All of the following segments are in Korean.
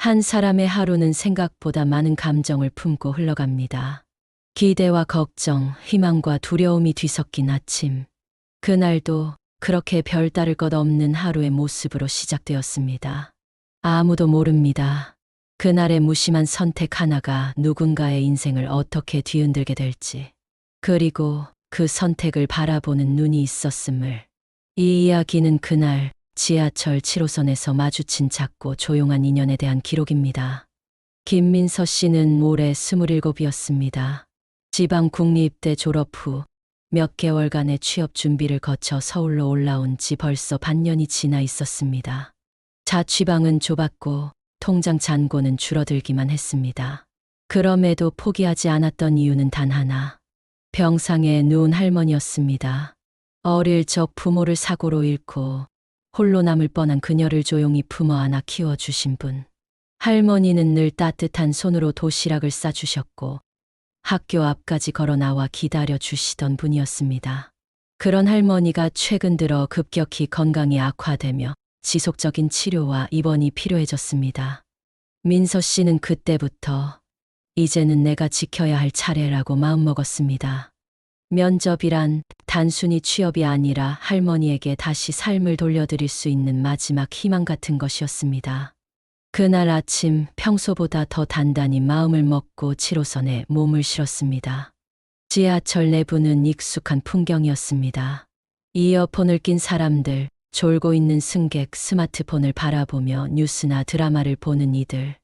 한 사람의 하루는 생각보다 많은 감정을 품고 흘러갑니다. 기대와 걱정, 희망과 두려움이 뒤섞인 아침. 그날도 그렇게 별다를 것 없는 하루의 모습으로 시작되었습니다. 아무도 모릅니다. 그날의 무심한 선택 하나가 누군가의 인생을 어떻게 뒤흔들게 될지. 그리고 그 선택을 바라보는 눈이 있었음을. 이 이야기는 그날 지하철 7호선에서 마주친 작고 조용한 인연에 대한 기록입니다. 김민서 씨는 올해 27이었습니다. 지방 국립대 졸업 후 몇 개월간의 취업 준비를 거쳐 서울로 올라온 지 벌써 반년이 지나 있었습니다. 자취방은 좁았고 통장 잔고는 줄어들기만 했습니다. 그럼에도 포기하지 않았던 이유는 단 하나. 병상에 누운 할머니였습니다. 어릴 적 부모를 사고로 잃고 홀로 남을 뻔한 그녀를 조용히 품어 안아 키워주신 분. 할머니는 늘 따뜻한 손으로 도시락을 싸주셨고 학교 앞까지 걸어 나와 기다려 주시던 분이었습니다. 그런 할머니가 최근 들어 급격히 건강이 악화되며 지속적인 치료와 입원이 필요해졌습니다. 민서 씨는 그때부터 이제는 내가 지켜야 할 차례라고 마음먹었습니다. 면접이란 단순히 취업이 아니라 할머니에게 다시 삶을 돌려드릴 수 있는 마지막 희망 같은 것이었습니다. 그날 아침 평소보다 더 단단히 마음을 먹고 7호선에 몸을 실었습니다. 지하철 내부는 익숙한 풍경이었습니다. 이어폰을 낀 사람들, 졸고 있는 승객, 스마트폰을 바라보며 뉴스나 드라마를 보는 이들.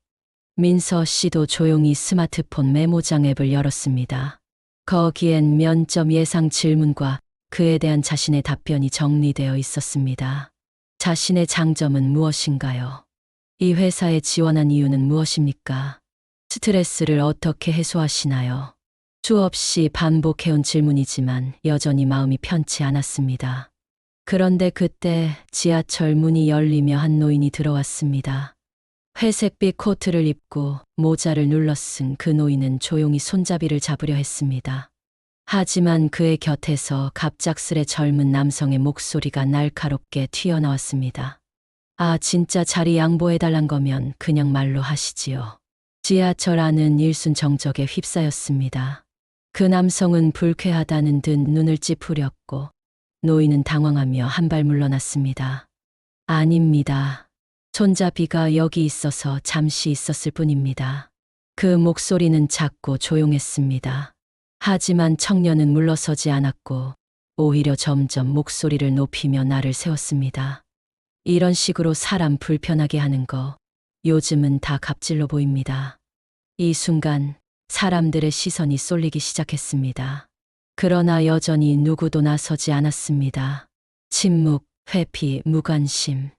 민서 씨도 조용히 스마트폰 메모장 앱을 열었습니다. 거기엔 면접 예상 질문과 그에 대한 자신의 답변이 정리되어 있었습니다. 자신의 장점은 무엇인가요? 이 회사에 지원한 이유는 무엇입니까? 스트레스를 어떻게 해소하시나요? 수없이 반복해온 질문이지만 여전히 마음이 편치 않았습니다. 그런데 그때 지하철 문이 열리며 한 노인이 들어왔습니다. 회색빛 코트를 입고 모자를 눌러쓴 그 노인은 조용히 손잡이를 잡으려 했습니다. 하지만 그의 곁에서 갑작스레 젊은 남성의 목소리가 날카롭게 튀어나왔습니다. 아, 진짜 자리 양보해달란 거면 그냥 말로 하시지요. 지하철 안은 일순정적에 휩싸였습니다. 그 남성은 불쾌하다는 듯 눈을 찌푸렸고 노인은 당황하며 한 발 물러났습니다. 아닙니다. 손잡이가 여기 있어서 잠시 있었을 뿐입니다. 그 목소리는 작고 조용했습니다. 하지만 청년은 물러서지 않았고 오히려 점점 목소리를 높이며 나를 세웠습니다. 이런 식으로 사람 불편하게 하는 거 요즘은 다 갑질로 보입니다. 이 순간 사람들의 시선이 쏠리기 시작했습니다. 그러나 여전히 누구도 나서지 않았습니다. 침묵, 회피, 무관심.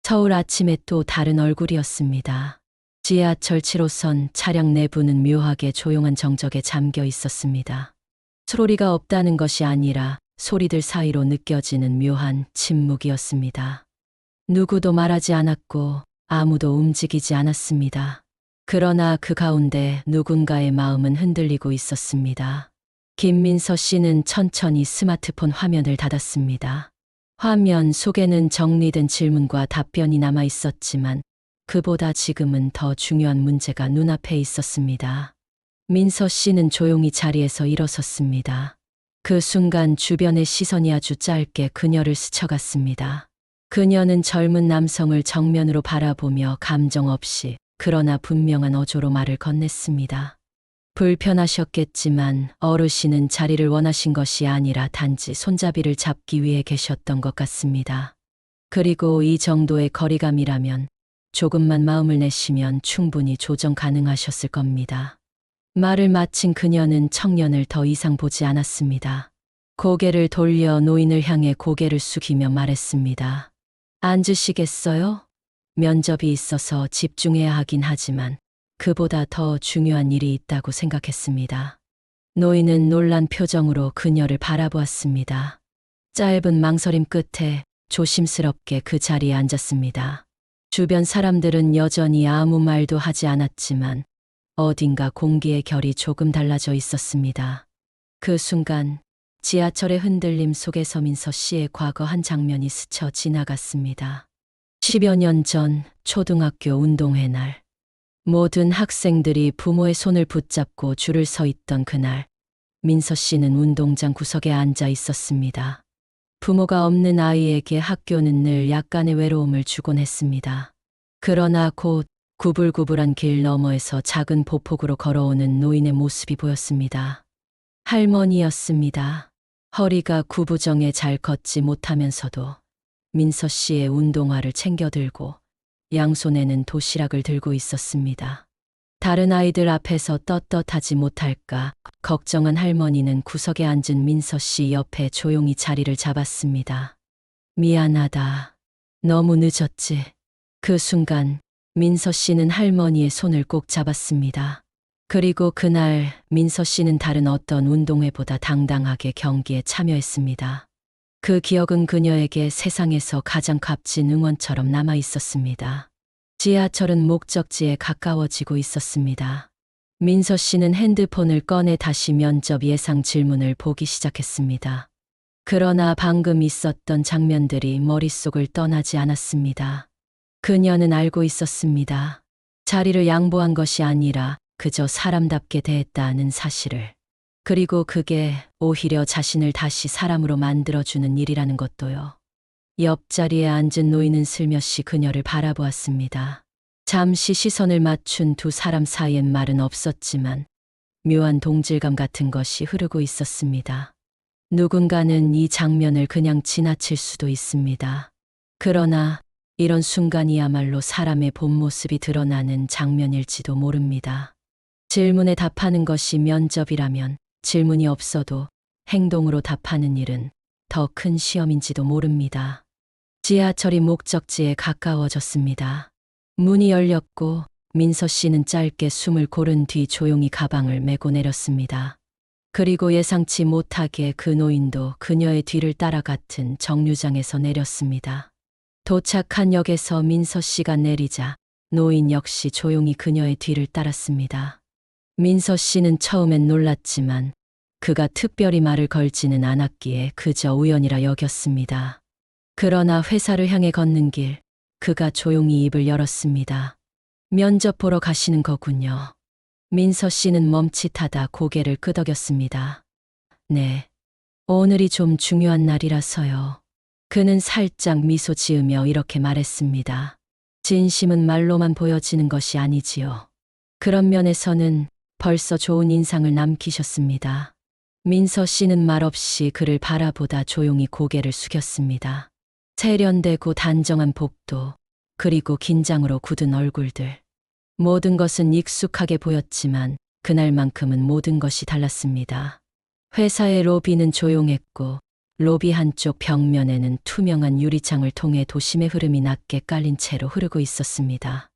서울 아침에 또 다른 얼굴이었습니다. 지하철 7호선 차량 내부는 묘하게 조용한 정적에 잠겨 있었습니다. 소리가 없다는 것이 아니라 소리들 사이로 느껴지는 묘한 침묵이었습니다. 누구도 말하지 않았고 아무도 움직이지 않았습니다. 그러나 그 가운데 누군가의 마음은 흔들리고 있었습니다. 김민서 씨는 천천히 스마트폰 화면을 닫았습니다. 화면 속에는 정리된 질문과 답변이 남아 있었지만 그보다 지금은 더 중요한 문제가 눈앞에 있었습니다. 민서 씨는 조용히 자리에서 일어섰습니다. 그 순간 주변의 시선이 아주 짧게 그녀를 스쳐갔습니다. 그녀는 젊은 남성을 정면으로 바라보며 감정 없이 그러나 분명한 어조로 말을 건넸습니다. 불편하셨겠지만 어르신은 자리를 원하신 것이 아니라 단지 손잡이를 잡기 위해 계셨던 것 같습니다. 그리고 이 정도의 거리감이라면 조금만 마음을 내시면 충분히 조정 가능하셨을 겁니다. 말을 마친 그녀는 청년을 더 이상 보지 않았습니다. 고개를 돌려 노인을 향해 고개를 숙이며 말했습니다. 앉으시겠어요? 면접이 있어서 집중해야 하긴 하지만 그보다 더 중요한 일이 있다고 생각했습니다. 노인은 놀란 표정으로 그녀를 바라보았습니다. 짧은 망설임 끝에 조심스럽게 그 자리에 앉았습니다. 주변 사람들은 여전히 아무 말도 하지 않았지만 어딘가 공기의 결이 조금 달라져 있었습니다. 그 순간 지하철의 흔들림 속에서 민서 씨의 과거 한 장면이 스쳐 지나갔습니다. 10여 년 전 초등학교 운동회 날 모든 학생들이 부모의 손을 붙잡고 줄을 서 있던 그날, 민서 씨는 운동장 구석에 앉아 있었습니다. 부모가 없는 아이에게 학교는 늘 약간의 외로움을 주곤 했습니다. 그러나 곧 구불구불한 길 너머에서 작은 보폭으로 걸어오는 노인의 모습이 보였습니다. 할머니였습니다. 허리가 구부정해 잘 걷지 못하면서도 민서 씨의 운동화를 챙겨 들고 양손에는 도시락을 들고 있었습니다. 다른 아이들 앞에서 떳떳하지 못할까 걱정한 할머니는 구석에 앉은 민서 씨 옆에 조용히 자리를 잡았습니다. 미안하다. 너무 늦었지. 그 순간 민서 씨는 할머니의 손을 꼭 잡았습니다. 그리고 그날 민서 씨는 다른 어떤 운동회보다 당당하게 경기에 참여했습니다. 그 기억은 그녀에게 세상에서 가장 값진 응원처럼 남아 있었습니다. 지하철은 목적지에 가까워지고 있었습니다. 민서 씨는 핸드폰을 꺼내 다시 면접 예상 질문을 보기 시작했습니다. 그러나 방금 있었던 장면들이 머릿속을 떠나지 않았습니다. 그녀는 알고 있었습니다. 자리를 양보한 것이 아니라 그저 사람답게 대했다는 사실을. 그리고 그게 오히려 자신을 다시 사람으로 만들어주는 일이라는 것도요. 옆자리에 앉은 노인은 슬며시 그녀를 바라보았습니다. 잠시 시선을 맞춘 두 사람 사이엔 말은 없었지만 묘한 동질감 같은 것이 흐르고 있었습니다. 누군가는 이 장면을 그냥 지나칠 수도 있습니다. 그러나 이런 순간이야말로 사람의 본 모습이 드러나는 장면일지도 모릅니다. 질문에 답하는 것이 면접이라면 질문이 없어도 행동으로 답하는 일은 더 큰 시험인지도 모릅니다. 지하철이 목적지에 가까워졌습니다. 문이 열렸고 민서 씨는 짧게 숨을 고른 뒤 조용히 가방을 메고 내렸습니다. 그리고 예상치 못하게 그 노인도 그녀의 뒤를 따라 같은 정류장에서 내렸습니다. 도착한 역에서 민서 씨가 내리자 노인 역시 조용히 그녀의 뒤를 따랐습니다. 민서 씨는 처음엔 놀랐지만 그가 특별히 말을 걸지는 않았기에 그저 우연이라 여겼습니다. 그러나 회사를 향해 걷는 길, 그가 조용히 입을 열었습니다. 면접 보러 가시는 거군요. 민서 씨는 멈칫하다 고개를 끄덕였습니다. 네, 오늘이 좀 중요한 날이라서요. 그는 살짝 미소 지으며 이렇게 말했습니다. 진심은 말로만 보여지는 것이 아니지요. 그런 면에서는 벌써 좋은 인상을 남기셨습니다. 민서 씨는 말없이 그를 바라보다 조용히 고개를 숙였습니다. 세련되고 단정한 복도, 그리고 긴장으로 굳은 얼굴들. 모든 것은 익숙하게 보였지만 그날만큼은 모든 것이 달랐습니다. 회사의 로비는 조용했고 로비 한쪽 벽면에는 투명한 유리창을 통해 도심의 흐름이 낮게 깔린 채로 흐르고 있었습니다.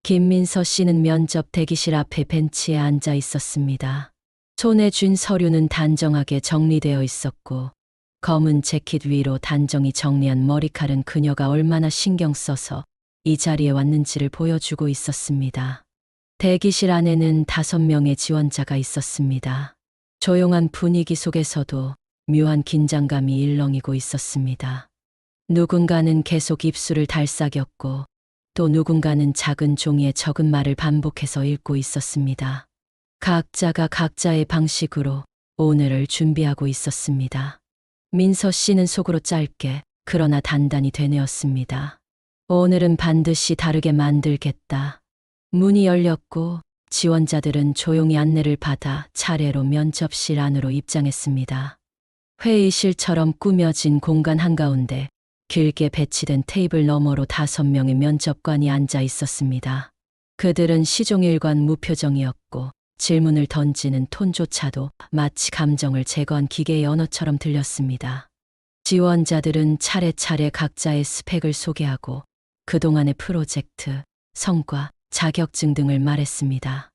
김민서 씨는 면접 대기실 앞에 벤치에 앉아 있었습니다. 손에 쥔 서류는 단정하게 정리되어 있었고 검은 재킷 위로 단정히 정리한 머리칼은 그녀가 얼마나 신경 써서 이 자리에 왔는지를 보여주고 있었습니다. 대기실 안에는 5명의 지원자가 있었습니다. 조용한 분위기 속에서도 묘한 긴장감이 일렁이고 있었습니다. 누군가는 계속 입술을 달싹였고 또 누군가는 작은 종이에 적은 말을 반복해서 읽고 있었습니다. 각자가 각자의 방식으로 오늘을 준비하고 있었습니다. 민서 씨는 속으로 짧게 그러나 단단히 되뇌었습니다. 오늘은 반드시 다르게 만들겠다. 문이 열렸고 지원자들은 조용히 안내를 받아 차례로 면접실 안으로 입장했습니다. 회의실처럼 꾸며진 공간 한가운데 길게 배치된 테이블 너머로 5명의 면접관이 앉아 있었습니다. 그들은 시종일관 무표정이었고 질문을 던지는 톤조차도 마치 감정을 제거한 기계의 언어처럼 들렸습니다. 지원자들은 차례차례 각자의 스펙을 소개하고 그동안의 프로젝트, 성과, 자격증 등을 말했습니다.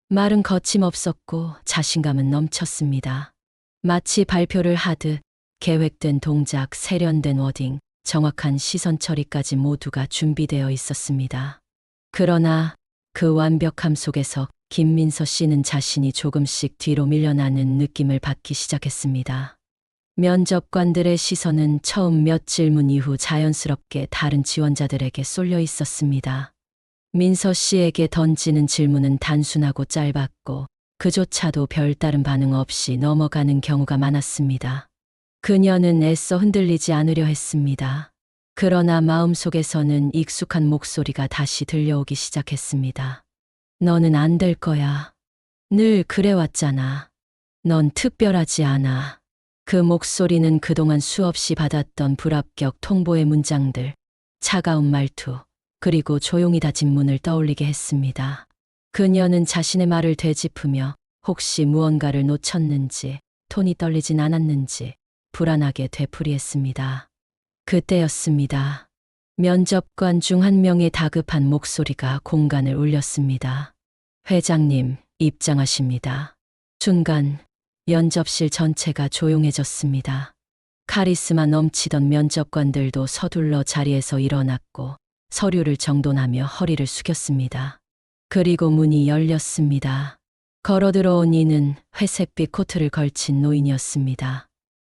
말은 거침없었고 자신감은 넘쳤습니다. 마치 발표를 하듯 계획된 동작, 세련된 워딩, 정확한 시선 처리까지 모두가 준비되어 있었습니다. 그러나 그 완벽함 속에서 김민서 씨는 자신이 조금씩 뒤로 밀려나는 느낌을 받기 시작했습니다. 면접관들의 시선은 처음 몇 질문 이후 자연스럽게 다른 지원자들에게 쏠려 있었습니다. 민서 씨에게 던지는 질문은 단순하고 짧았고 그조차도 별다른 반응 없이 넘어가는 경우가 많았습니다. 그녀는 애써 흔들리지 않으려 했습니다. 그러나 마음속에서는 익숙한 목소리가 다시 들려오기 시작했습니다. 너는 안 될 거야. 늘 그래왔잖아. 넌 특별하지 않아. 그 목소리는 그동안 수없이 받았던 불합격 통보의 문장들, 차가운 말투, 그리고 조용히 닫힌 문을 떠올리게 했습니다. 그녀는 자신의 말을 되짚으며 혹시 무언가를 놓쳤는지, 톤이 떨리진 않았는지 불안하게 되풀이했습니다. 그때였습니다. 면접관 중 한 명의 다급한 목소리가 공간을 울렸습니다. 회장님, 입장하십니다. 순간 면접실 전체가 조용해졌습니다. 카리스마 넘치던 면접관들도 서둘러 자리에서 일어났고 서류를 정돈하며 허리를 숙였습니다. 그리고 문이 열렸습니다. 걸어 들어온 이는 회색빛 코트를 걸친 노인이었습니다.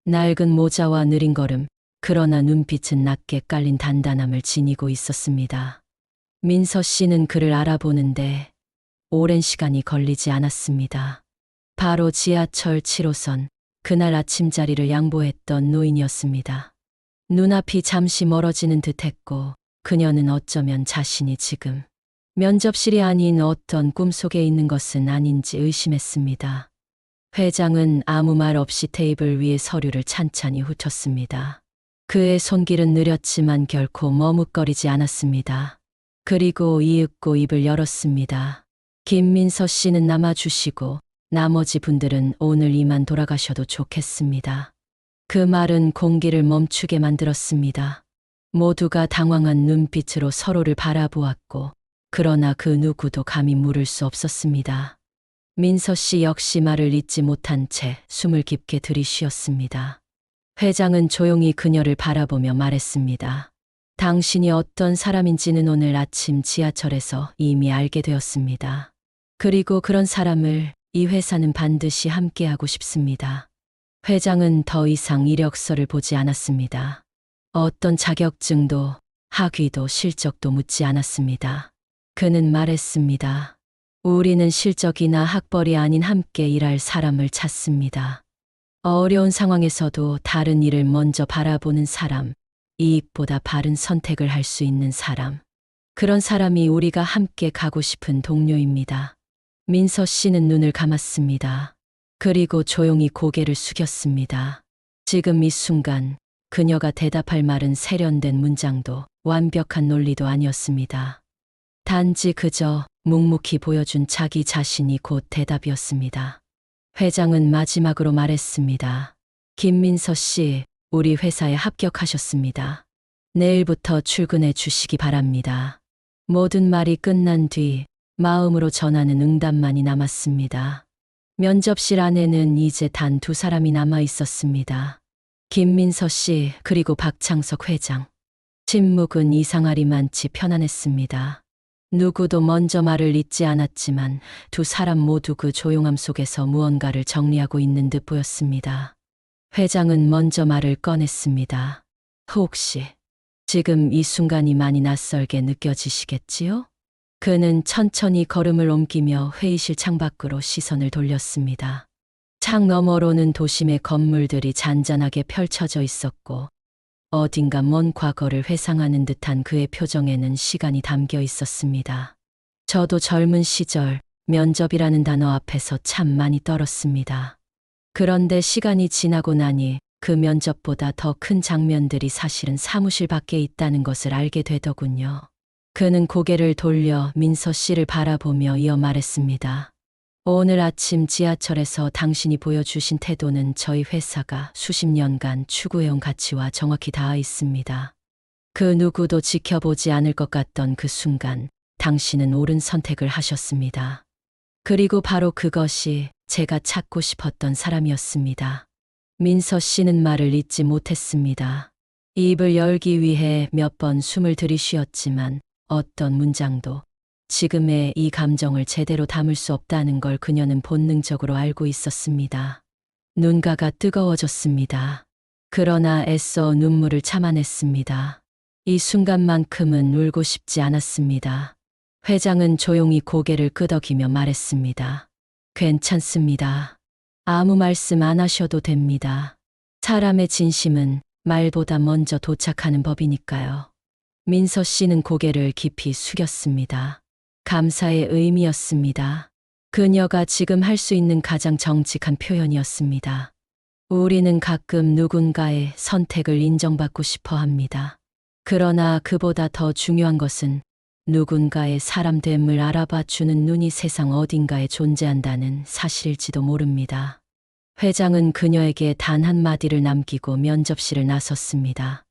낡은 모자와 느린 걸음, 그러나 눈빛은 낮게 깔린 단단함을 지니고 있었습니다. 민서 씨는 그를 알아보는데 오랜 시간이 걸리지 않았습니다. 바로 지하철 7호선, 그날 아침자리를 양보했던 노인이었습니다. 눈앞이 잠시 멀어지는 듯했고 그녀는 어쩌면 자신이 지금 면접실이 아닌 어떤 꿈속에 있는 것은 아닌지 의심했습니다. 회장은 아무 말 없이 테이블 위에 서류를 찬찬히 훑었습니다. 그의 손길은 느렸지만 결코 머뭇거리지 않았습니다. 그리고 이윽고 입을 열었습니다. 김민서 씨는 남아주시고 나머지 분들은 오늘 이만 돌아가셔도 좋겠습니다. 그 말은 공기를 멈추게 만들었습니다. 모두가 당황한 눈빛으로 서로를 바라보았고 그러나 그 누구도 감히 물을 수 없었습니다. 민서 씨 역시 말을 잇지 못한 채 숨을 깊게 들이쉬었습니다. 회장은 조용히 그녀를 바라보며 말했습니다. 당신이 어떤 사람인지는 오늘 아침 지하철에서 이미 알게 되었습니다. 그리고 그런 사람을 이 회사는 반드시 함께하고 싶습니다. 회장은 더 이상 이력서를 보지 않았습니다. 어떤 자격증도 학위도 실적도 묻지 않았습니다. 그는 말했습니다. 우리는 실적이나 학벌이 아닌 함께 일할 사람을 찾습니다. 어려운 상황에서도 다른 일을 먼저 바라보는 사람, 이익보다 바른 선택을 할 수 있는 사람. 그런 사람이 우리가 함께 가고 싶은 동료입니다. 민서 씨는 눈을 감았습니다. 그리고 조용히 고개를 숙였습니다. 지금 이 순간 그녀가 대답할 말은 세련된 문장도 완벽한 논리도 아니었습니다. 단지 그저 묵묵히 보여준 자기 자신이 곧 대답이었습니다. 회장은 마지막으로 말했습니다. 김민서 씨, 우리 회사에 합격하셨습니다. 내일부터 출근해 주시기 바랍니다. 모든 말이 끝난 뒤 마음으로 전하는 응답만이 남았습니다. 면접실 안에는 이제 단 두 사람이 남아 있었습니다. 김민서 씨 그리고 박창석 회장. 침묵은 이상하리만치 편안했습니다. 누구도 먼저 말을 잇지 않았지만 두 사람 모두 그 조용함 속에서 무언가를 정리하고 있는 듯 보였습니다. 회장은 먼저 말을 꺼냈습니다. 혹시 지금 이 순간이 많이 낯설게 느껴지시겠지요? 그는 천천히 걸음을 옮기며 회의실 창밖으로 시선을 돌렸습니다. 창 너머로는 도심의 건물들이 잔잔하게 펼쳐져 있었고 어딘가 먼 과거를 회상하는 듯한 그의 표정에는 시간이 담겨 있었습니다. 저도 젊은 시절 면접이라는 단어 앞에서 참 많이 떨었습니다. 그런데 시간이 지나고 나니 그 면접보다 더 큰 장면들이 사실은 사무실 밖에 있다는 것을 알게 되더군요. 그는 고개를 돌려 민서 씨를 바라보며 이어 말했습니다. 오늘 아침 지하철에서 당신이 보여주신 태도는 저희 회사가 수십 년간 추구해온 가치와 정확히 닿아 있습니다. 그 누구도 지켜보지 않을 것 같던 그 순간 당신은 옳은 선택을 하셨습니다. 그리고 바로 그것이 제가 찾고 싶었던 사람이었습니다. 민서 씨는 말을 잇지 못했습니다. 입을 열기 위해 몇 번 숨을 들이쉬었지만 어떤 문장도 지금의 이 감정을 제대로 담을 수 없다는 걸 그녀는 본능적으로 알고 있었습니다. 눈가가 뜨거워졌습니다. 그러나 애써 눈물을 참아냈습니다. 이 순간만큼은 울고 싶지 않았습니다. 회장은 조용히 고개를 끄덕이며 말했습니다. 괜찮습니다. 아무 말씀 안 하셔도 됩니다. 사람의 진심은 말보다 먼저 도착하는 법이니까요. 민서 씨는 고개를 깊이 숙였습니다. 감사의 의미였습니다. 그녀가 지금 할 수 있는 가장 정직한 표현이었습니다. 우리는 가끔 누군가의 선택을 인정받고 싶어 합니다. 그러나 그보다 더 중요한 것은 누군가의 사람됨을 알아봐 주는 눈이 세상 어딘가에 존재한다는 사실일지도 모릅니다. 회장은 그녀에게 단 한마디를 남기고 면접실을 나섰습니다.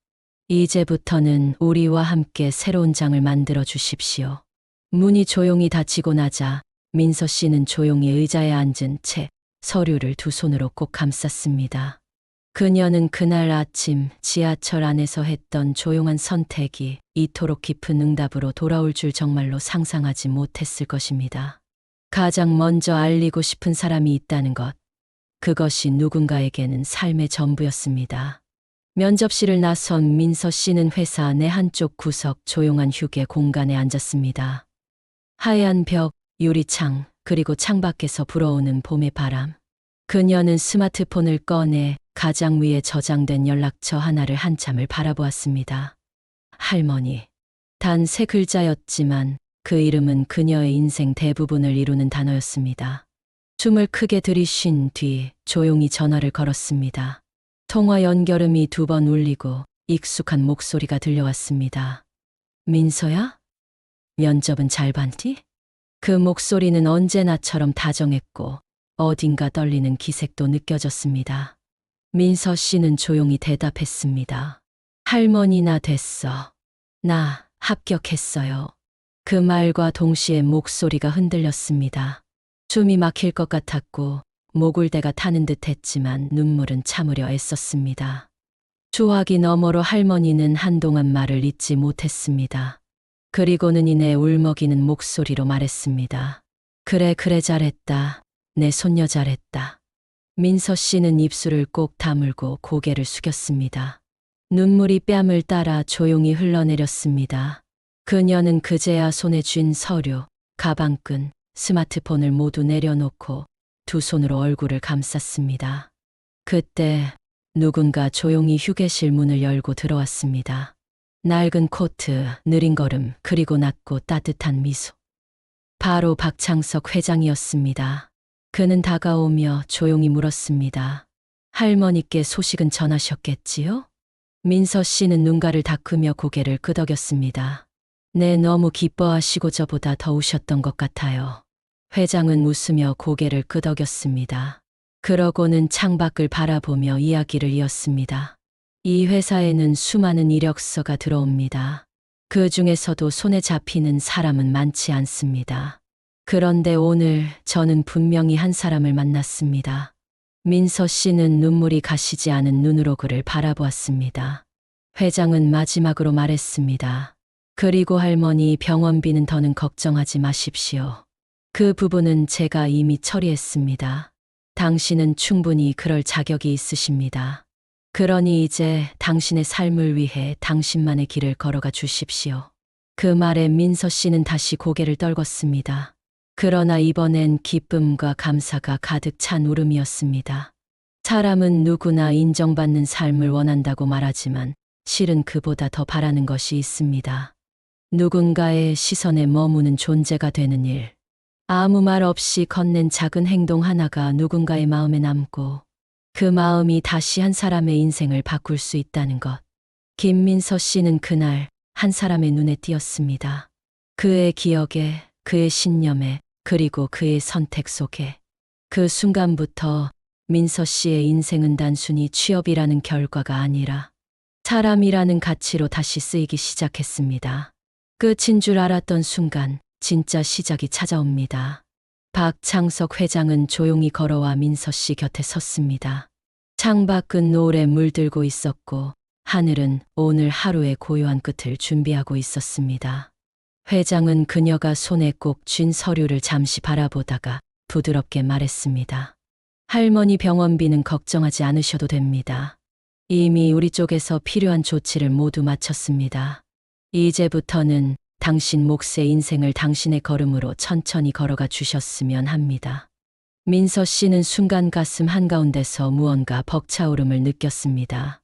이제부터는 우리와 함께 새로운 장을 만들어 주십시오. 문이 조용히 닫히고 나자 민서 씨는 조용히 의자에 앉은 채 서류를 두 손으로 꼭 감쌌습니다. 그녀는 그날 아침 지하철 안에서 했던 조용한 선택이 이토록 깊은 응답으로 돌아올 줄 정말로 상상하지 못했을 것입니다. 가장 먼저 알리고 싶은 사람이 있다는 것. 그것이 누군가에게는 삶의 전부였습니다. 면접실을 나선 민서 씨는 회사 내 한쪽 구석 조용한 휴게 공간에 앉았습니다. 하얀 벽, 유리창, 그리고 창밖에서 불어오는 봄의 바람. 그녀는 스마트폰을 꺼내 가장 위에 저장된 연락처 하나를 한참을 바라보았습니다. 할머니. 단 3글자였지만 그 이름은 그녀의 인생 대부분을 이루는 단어였습니다. 숨을 크게 들이쉰 뒤 조용히 전화를 걸었습니다. 통화 연결음이 2번 울리고 익숙한 목소리가 들려왔습니다. 민서야? 면접은 잘 봤니? 그 목소리는 언제나처럼 다정했고 어딘가 떨리는 기색도 느껴졌습니다. 민서 씨는 조용히 대답했습니다. 할머니나 됐어. 나 합격했어요. 그 말과 동시에 목소리가 흔들렸습니다. 숨이 막힐 것 같았고 목울대가 타는 듯 했지만 눈물은 참으려 애썼습니다. 수화기 너머로 할머니는 한동안 말을 잇지 못했습니다. 그리고는 이내 울먹이는 목소리로 말했습니다. 그래 잘했다. 내 손녀 잘했다. 민서 씨는 입술을 꼭 다물고 고개를 숙였습니다. 눈물이 뺨을 따라 조용히 흘러내렸습니다. 그녀는 그제야 손에 쥔 서류, 가방끈, 스마트폰을 모두 내려놓고 두 손으로 얼굴을 감쌌습니다. 그때 누군가 조용히 휴게실 문을 열고 들어왔습니다. 낡은 코트, 느린 걸음, 그리고 낮고 따뜻한 미소. 바로 박창석 회장이었습니다. 그는 다가오며 조용히 물었습니다. 할머니께 소식은 전하셨겠지요? 민서 씨는 눈가를 닦으며 고개를 끄덕였습니다. 네, 너무 기뻐하시고 저보다 더 우셨던 것 같아요. 회장은 웃으며 고개를 끄덕였습니다. 그러고는 창밖을 바라보며 이야기를 이었습니다. 이 회사에는 수많은 이력서가 들어옵니다. 그 중에서도 손에 잡히는 사람은 많지 않습니다. 그런데 오늘 저는 분명히 한 사람을 만났습니다. 민서 씨는 눈물이 가시지 않은 눈으로 그를 바라보았습니다. 회장은 마지막으로 말했습니다. 그리고 할머니 병원비는 더는 걱정하지 마십시오. 그 부분은 제가 이미 처리했습니다. 당신은 충분히 그럴 자격이 있으십니다. 그러니 이제 당신의 삶을 위해 당신만의 길을 걸어가 주십시오. 그 말에 민서 씨는 다시 고개를 떨궜습니다. 그러나 이번엔 기쁨과 감사가 가득 찬 울음이었습니다. 사람은 누구나 인정받는 삶을 원한다고 말하지만 실은 그보다 더 바라는 것이 있습니다. 누군가의 시선에 머무는 존재가 되는 일. 아무 말 없이 건넨 작은 행동 하나가 누군가의 마음에 남고 그 마음이 다시 한 사람의 인생을 바꿀 수 있다는 것. 김민서 씨는 그날 한 사람의 눈에 띄었습니다. 그의 기억에, 그의 신념에, 그리고 그의 선택 속에. 그 순간부터 민서 씨의 인생은 단순히 취업이라는 결과가 아니라 사람이라는 가치로 다시 쓰이기 시작했습니다. 끝인 줄 알았던 순간 진짜 시작이 찾아옵니다. 박창석 회장은 조용히 걸어와 민서 씨 곁에 섰습니다. 창밖은 노을에 물들고 있었고 하늘은 오늘 하루의 고요한 끝을 준비하고 있었습니다. 회장은 그녀가 손에 꼭 쥔 서류를 잠시 바라보다가 부드럽게 말했습니다. 할머니 병원비는 걱정하지 않으셔도 됩니다. 이미 우리 쪽에서 필요한 조치를 모두 마쳤습니다. 이제부터는 당신 몫의 인생을 당신의 걸음으로 천천히 걸어가 주셨으면 합니다. 민서 씨는 순간 가슴 한가운데서 무언가 벅차오름을 느꼈습니다.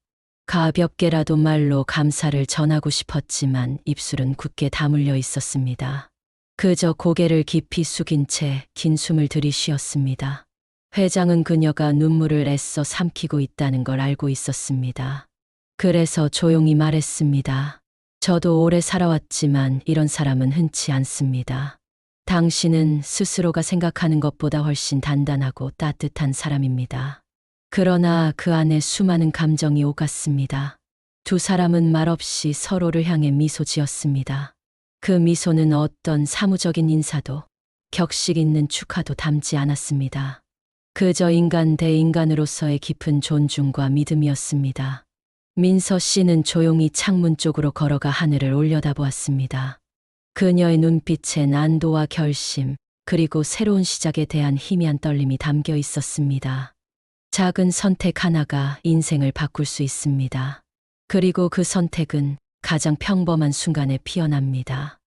가볍게라도 말로 감사를 전하고 싶었지만 입술은 굳게 다물려 있었습니다. 그저 고개를 깊이 숙인 채 긴 숨을 들이쉬었습니다. 회장은 그녀가 눈물을 애써 삼키고 있다는 걸 알고 있었습니다. 그래서 조용히 말했습니다. 저도 오래 살아왔지만 이런 사람은 흔치 않습니다. 당신은 스스로가 생각하는 것보다 훨씬 단단하고 따뜻한 사람입니다. 그러나 그 안에 수많은 감정이 오갔습니다. 두 사람은 말없이 서로를 향해 미소 지었습니다. 그 미소는 어떤 사무적인 인사도 격식 있는 축하도 담지 않았습니다. 그저 인간 대 인간으로서의 깊은 존중과 믿음이었습니다. 민서 씨는 조용히 창문 쪽으로 걸어가 하늘을 올려다보았습니다. 그녀의 눈빛엔 안도와 결심, 그리고 새로운 시작에 대한 희미한 떨림이 담겨 있었습니다. 작은 선택 하나가 인생을 바꿀 수 있습니다. 그리고 그 선택은 가장 평범한 순간에 피어납니다.